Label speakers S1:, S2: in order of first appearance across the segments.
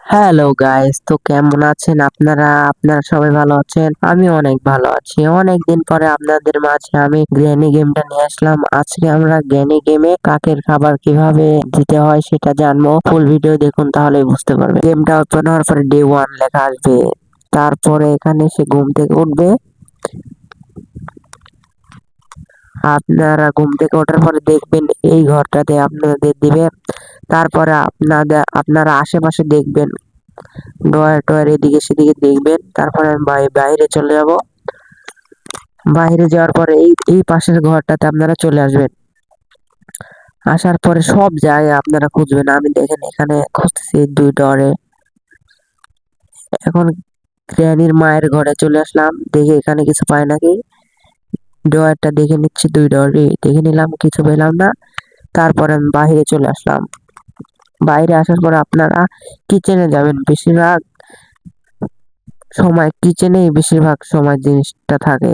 S1: Hello guys, তো কেমন আছেন আপনারা? আপনারা সবাই ভালো আছেন? আমি অনেক ভালো আছি। অনেকদিন পরে আপনাদের মাঝে আমি গ্র্যানি গেমটা নিয়ে আসলাম। আজকে আমরা গ্র্যানি গেমে কাকের খাবার কিভাবে দিতে হয় সেটা জানবো। ফুল ভিডিও দেখুন, তাহলেই বুঝতে পারবে। গেমটা ওপেন হওয়ার পরে ডে 1 লেখা আসবে। তারপরে এখানে সে ঘুম থেকে উঠবে। আপনারা ঘুম থেকে ওঠার পরে দেখবেন এই ঘরটাতে আপনাদের দিবে। তারপরে আপনারা আশেপাশে দেখবেন, ড্রয়ার টয়ার এদিকে সেদিকে দেখবেন। তারপরে আমি বাইরে চলে যাব। বাইরে যাওয়ার পরে এই পাশের ঘরটাতে আপনারা চলে আসবেন। আসার পরে সব জায়গায় আপনারা খুঁজবেন। আমি দেখেন এখানে খুঁজতেছি 2 ডরে। এখন গ্র্যানির মায়ের ঘরে চলে আসলাম, দেখে এখানে কিছু পাই নাকি। ড্রয়ারটা দেখে নিচ্ছি, 2 ডরে দেখে নিলাম, কিছু পেলাম না। তারপরে আমি বাইরে চলে আসলাম। বাইরে আসার পরে আপনারা কিচেনে যাবেন। বেশিরভাগ সময় জিনিসটা থাকে।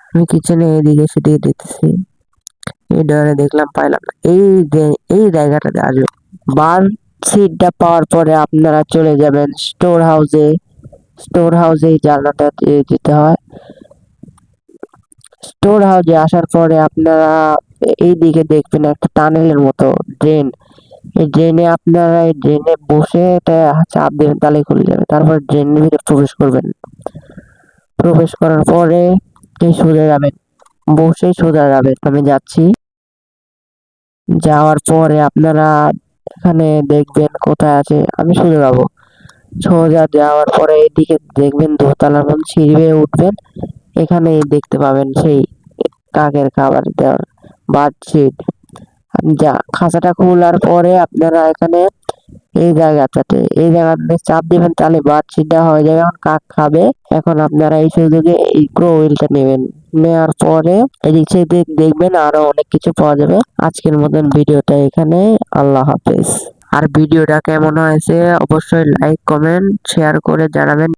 S1: আমি কিচেনে এদিকে সেদিকে দেখতেছি, এই ডয়ারে দেখলাম, পাইলাম না। এই জায়গাটাতে আসবে। বার সিটটা পাওয়ার পরে আপনারা চলে যাবেন স্টোর হাউসে। স্টোর হাউসে এই জানলাটা দিয়ে যেতে হয়। স্টোর হাউসে আসার পরে আপনারা এই দিকে দেখবেন একটা টানেলের মতো ড্রেন। এই ড্রেনে বসে এটা চাপ দেবেন, তাহলেই খুলে যাবে। তারপর ড্রেনের ভিতরে প্রবেশ করবেন। প্রবেশ করার পরে এই সোজা যাবেন, বসেই সোজা যাবেন। আমি যাচ্ছি। যাওয়ার পরে আপনারা এখানে দেখবেন কোথায় আছে, আমি সোজা যাবো। সোজা যাওয়ার পরে এদিকে দেখবেন দোতলার মধ্যে সিঁড়ি বেয়ে উঠবেন। এখানে দেখতে পাবেন সেই কাকের খাবার দেওয়ার বার্ডশিট। যা খাঁচাটা খোলার পরে আপনারা এখানে এই জায়গাটাতে চাপ দিবেন, তাহলে বার্ডশিটটা হয়ে যাবে। এখন কাক খাবে। এখন আপনারা এই সুযোগে এই প্রো হুইলটা নেবেন। নেওয়ার পরে এদিক সেদিক দেখবেন, আরো অনেক কিছু পাওয়া যাবে। আজকের মতন ভিডিওটা এখানে। আল্লাহ হাফেজ। আর ভিডিওটা কেমন হয়েছে অবশ্যই লাইক কমেন্ট শেয়ার করে জানাবেন।